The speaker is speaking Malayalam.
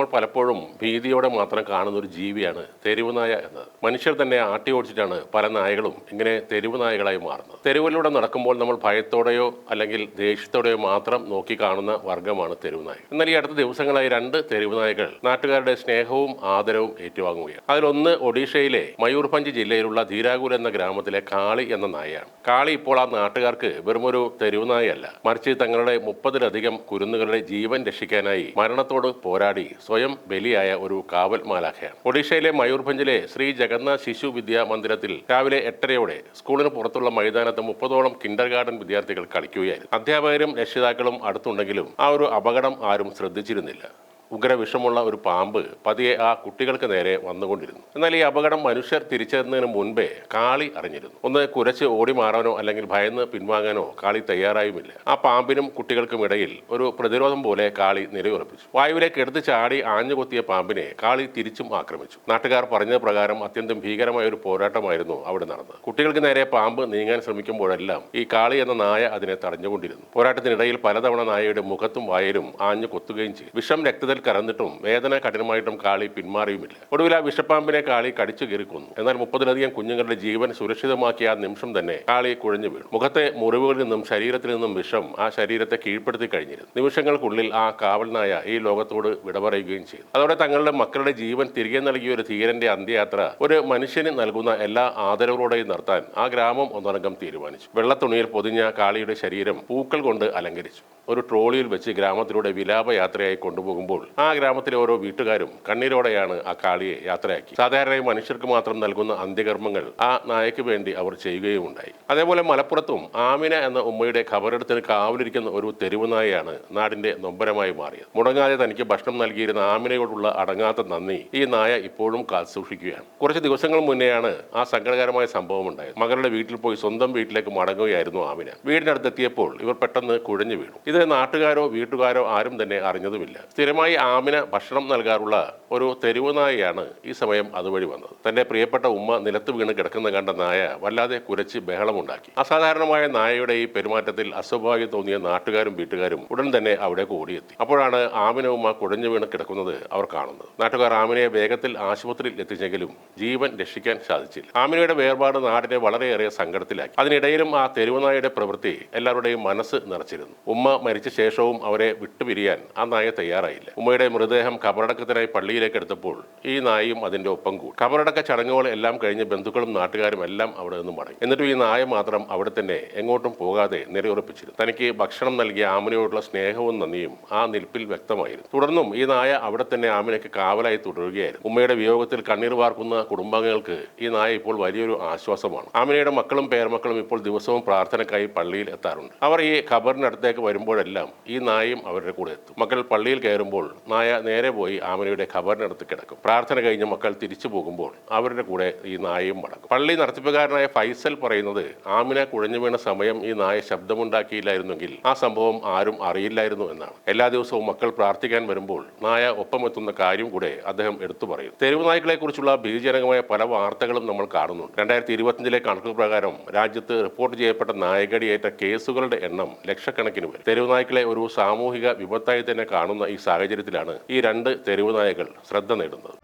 നമ്മൾ പലപ്പോഴും ഭീതിയോടെ മാത്രം കാണുന്ന ഒരു ജീവിയാണ് തെരുവ് നായ എന്നത്. മനുഷ്യർ തന്നെ ആട്ടി ഓടിച്ചിട്ടാണ് പല നായകളും ഇങ്ങനെ തെരുവ് നായകളായി മാറുന്നത്. തെരുവിലൂടെ നടക്കുമ്പോൾ നമ്മൾ ഭയത്തോടെയോ അല്ലെങ്കിൽ ദേഷ്യത്തോടെയോ മാത്രം നോക്കി കാണുന്ന വർഗ്ഗമാണ് തെരുവ് നായകൾ. എന്നാൽ ഈ അടുത്ത ദിവസങ്ങളായി 2 തെരുവ് നായകൾ നാട്ടുകാരുടെ സ്നേഹവും ആദരവും ഏറ്റുവാങ്ങുകയാണ്. അതിലൊന്ന് ഒഡീഷയിലെ മയൂർഭഞ്ച് ജില്ലയിലുള്ള ധീരാകുൽ എന്ന ഗ്രാമത്തിലെ കാളി എന്ന നായയാണ്. കാളി ഇപ്പോൾ ആ നാട്ടുകാർക്ക് വെറുമൊരു തെരുവ് നായയല്ല, മറിച്ച് തങ്ങളുടെ 30-ലധികം കുരുന്നുകളുടെ ജീവൻ രക്ഷിക്കാനായി മരണത്തോട് പോരാടി സ്വയം ബലിയായ ഒരു കാവൽ മാലാഖയാണ്. ഒഡീഷയിലെ മയൂർഭഞ്ചിലെ ശ്രീ ജഗന്നാഥ് ശിശു വിദ്യാ മന്ദിരത്തിൽ രാവിലെ 8:30 പുറത്തുള്ള മൈതാനത്ത് 30ഓളം കിൻഡർ ഗാർഡൻ വിദ്യാർത്ഥികൾ കളിക്കുകയായിരുന്നു. അധ്യാപകരും രക്ഷിതാക്കളും അടുത്തുണ്ടെങ്കിലും ആ ഒരു അപകടം ആരും ശ്രദ്ധിച്ചിരുന്നില്ല. ഉഗ്രവിഷമുള്ള ഒരു പാമ്പ് പതിയെ ആ കുട്ടികൾക്ക് നേരെ വന്നുകൊണ്ടിരുന്നു. എന്നാൽ ഈ അപകടം മനുഷ്യർ തിരിച്ചറിഞ്ഞതിന് മുൻപേ കാളി അറിഞ്ഞിരുന്നു. ഒന്ന് കുരച്ച് ഓടി മാറാനോ അല്ലെങ്കിൽ ഭയന്ന് പിൻവാങ്ങാനോ കാളി തയ്യാറായുമില്ല. ആ പാമ്പിനും കുട്ടികൾക്കും ഇടയിൽ ഒരു പ്രതിരോധം പോലെ കാളി നിലയുറപ്പിച്ചു. വായുവിലേക്ക് എടുത്ത് ചാടി ആഞ്ഞുകൊത്തിയ പാമ്പിനെ കാളി തിരിച്ചും ആക്രമിച്ചു. നാട്ടുകാർ പറഞ്ഞത് പ്രകാരം അത്യന്തം ഭീകരമായ ഒരു പോരാട്ടമായിരുന്നു അവിടെ നടന്നത്. കുട്ടികൾക്ക് നേരെ പാമ്പ് നീങ്ങാൻ ശ്രമിക്കുമ്പോഴെല്ലാം ഈ കാളി എന്ന നായ അതിനെ തടഞ്ഞുകൊണ്ടിരുന്നു. പോരാട്ടത്തിനിടയിൽ പലതവണ നായയുടെ മുഖത്തും വായയിലും ആഞ്ഞു കൊത്തുകയും ചെയ്തു. വിഷം രക്തത്തിൽ കറന്നിട്ടും വേദന കഠിനമായിട്ടും കാളി പിന്മാറിയുമില്ല. ഒടുവിൽ ആ വിഷപ്പാമ്പിനെ കാളി കടിച്ചു കീറി കൊന്നു. എന്നാൽ 30-ലധികം കുഞ്ഞുങ്ങളുടെ ജീവൻ സുരക്ഷിതമാക്കിയ ആ നിമിഷം തന്നെ കാളി കുഴഞ്ഞു വീണു. മുഖത്തെ മുറിവുകളിൽ നിന്നും ശരീരത്തിൽ നിന്നും വിഷം ആ ശരീരത്തെ കീഴ്പ്പെടുത്തി കഴിഞ്ഞിരുന്നു. നിമിഷങ്ങൾക്കുള്ളിൽ ആ കാവൽ നായ ഈ ലോകത്തോട് വിട പറയുകയും ചെയ്തു. അതോടെ തങ്ങളുടെ മക്കളുടെ ജീവൻ തിരികെ നൽകിയ ഒരു ധീരന്റെ അന്ത്യയാത്ര ഒരു മനുഷ്യന് നൽകുന്ന എല്ലാ ആദരവുകളോടെയും നടത്താൻ ആ ഗ്രാമം ഒന്നടങ്കം തീരുമാനിച്ചു. വെള്ളത്തുണിയിൽ പൊതിഞ്ഞ കാളിയുടെ ശരീരം പൂക്കൾ കൊണ്ട് അലങ്കരിച്ചു. ഒരു ട്രോളിയിൽ വെച്ച് ഗ്രാമത്തിലൂടെ വിലാപയാത്രയായി കൊണ്ടുപോകുമ്പോൾ ആ ഗ്രാമത്തിലെ ഓരോ വീട്ടുകാരും കണ്ണീരോടെയാണ് ആ കാളിയെ യാത്രയാക്കി. സാധാരണയായി മനുഷ്യർക്ക് മാത്രം നൽകുന്ന അന്ത്യകർമ്മങ്ങൾ ആ നായയ്ക്ക് വേണ്ടി അവർ ചെയ്യുകയും ഉണ്ടായി. അതേപോലെ മലപ്പുറത്തും ആമിന എന്ന ഉമ്മയുടെ ഖബറടത്തിന് കാവലിരിക്കുന്ന ഒരു തെരുവ് നായയാണ് നാടിന്റെ നൊമ്പരമായി മാറിയത്. മുടങ്ങാതെ തനിക്ക് ഭക്ഷണം നൽകിയിരുന്ന ആമിനയോടുള്ള അടങ്ങാത്ത നന്ദി ഈ നായ ഇപ്പോഴും കാത്തുസൂക്ഷിക്കുകയാണ്. കുറച്ച് ദിവസങ്ങൾ മുന്നെയാണ് ആ സങ്കടകരമായ സംഭവം ഉണ്ടായത്. മകളുടെ വീട്ടിൽ പോയി സ്വന്തം വീട്ടിലേക്ക് മടങ്ങുകയായിരുന്നു ആമിന. വീടിനടുത്തെത്തിയപ്പോൾ ഇവർ പെട്ടെന്ന് കുഴഞ്ഞു വീണു. ഇത് നാട്ടുകാരോ വീട്ടുകാരോ ആരും തന്നെ അറിഞ്ഞതുമില്ല. സ്ഥിരമായി ആമിന ഭക്ഷണം നൽകാറുള്ള ഒരു തെരുവ് നായയാണ് ഈ സമയം അതുവഴി വന്നത്. തന്റെ പ്രിയപ്പെട്ട ഉമ്മ നിലത്ത് വീണ് കിടക്കുന്ന കണ്ട നായ വല്ലാതെ കുരച്ച് ബഹളമുണ്ടാക്കി. അസാധാരണമായ നായയുടെ ഈ പെരുമാറ്റത്തിൽ അസ്വാഭാവികം തോന്നിയ നാട്ടുകാരും വീട്ടുകാരും ഉടൻ തന്നെ അവിടേക്ക് ഓടിയെത്തി. അപ്പോഴാണ് ആമിന ഉമ്മ കുഴഞ്ഞു വീണ് കിടക്കുന്നത് അവർ കാണുന്നത്. നാട്ടുകാർ ആമിനയെ വേഗത്തിൽ ആശുപത്രിയിൽ എത്തിച്ചെങ്കിലും ജീവൻ രക്ഷിക്കാൻ സാധിച്ചില്ല. ആമിനയുടെ വേർപാട് നാടിനെ വളരെയേറെ സങ്കടത്തിലാക്കി. അതിനിടയിലും ആ തെരുവ് നായയുടെ പ്രവൃത്തി എല്ലാവരുടെയും മനസ്സ് നിറച്ചിരുന്നു. ഉമ്മ മരിച്ച ശേഷവും അവരെ വിട്ടുപിരിയാൻ ആ നായ തയ്യാറായില്ല. ഉമ്മയുടെ മൃതദേഹം ഖബറടക്കത്തിനായി പള്ളിയിലേക്ക് എടുത്തപ്പോൾ ഈ നായയും അതിന്റെ ഒപ്പം കൂടി. ഖബറടക്ക ചടങ്ങുകൾ എല്ലാം കഴിഞ്ഞ് ബന്ധുക്കളും നാട്ടുകാരും എല്ലാം അവിടെ നിന്നും മടങ്ങി. എന്നിട്ടും ഈ നായ മാത്രം അവിടെ തന്നെ എങ്ങോട്ടും പോകാതെ നിലയുറപ്പിച്ചിരുന്നു. തനിക്ക് ഭക്ഷണം നൽകിയ ആമിനയോടുള്ള സ്നേഹവും നന്ദിയും ആ നിൽപ്പിൽ വ്യക്തമായിരുന്നു. തുടർന്നും ഈ നായ അവിടെ തന്നെ ആമിനയ്ക്ക് കാവലായി തുടരുകയായിരുന്നു. ഉമ്മയുടെ വിയോഗത്തിൽ കണ്ണീർ വാർക്കുന്ന കുടുംബാംഗങ്ങൾക്ക് ഈ നായ ഇപ്പോൾ വലിയൊരു ആശ്വാസമാണ്. ആമിനയുടെ മക്കളും പേരമക്കളും ഇപ്പോൾ ദിവസവും പ്രാർത്ഥനയ്ക്കായി പള്ളിയിൽ എത്താറുണ്ട്. അവർ ഈ ഖബറിനടുത്തേക്ക് വരുമ്പോഴെല്ലാം ഈ നായയും അവരുടെ കൂടെ എത്തും. മക്കൾ പള്ളിയിൽ കയറുമ്പോൾ നായ നേരെ പോയി ആമിനയുടെ ഖബറിനടുത്ത് കിടക്കും. പ്രാർത്ഥന കഴിഞ്ഞ് മക്കൾ തിരിച്ചു പോകുമ്പോൾ അവരുടെ കൂടെ ഈ നായയും മടങ്ങും. പള്ളി നടത്തിപ്പുകാരനായ ഫൈസൽ പറയുന്നത് ആമിന കുഴഞ്ഞു വീണ സമയം ഈ നായ ശബ്ദമുണ്ടാക്കിയില്ലായിരുന്നെങ്കിൽ ആ സംഭവം ആരും അറിയില്ലായിരുന്നു എന്നാണ്. എല്ലാ ദിവസവും മക്കൾ പ്രാർത്ഥിക്കാൻ വരുമ്പോൾ നായ ഒപ്പമെത്തുന്ന കാര്യം കൂടെ അദ്ദേഹം എടുത്തു പറയും. തെരുവ് നായ്ക്കളെ കുറിച്ചുള്ള ഭീതിജനകമായ പല വാർത്തകളും നമ്മൾ കാണുന്നുണ്ട്. 2025 കണക്കുകൾ പ്രകാരം രാജ്യത്ത് റിപ്പോർട്ട് ചെയ്യപ്പെട്ട നായകടിയേറ്റ കേസുകളുടെ എണ്ണം ലക്ഷക്കണക്കിന് വരും. തെരുവ് നായ്ക്കളെ ഒരു സാമൂഹിക വിപത്തായി തന്നെ കാണുന്ന ഈ സാഹചര്യത്തിലാണ് ഈ 2 തെരുവ് നായകൾ ശ്രദ്ധ നേടുന്നത്.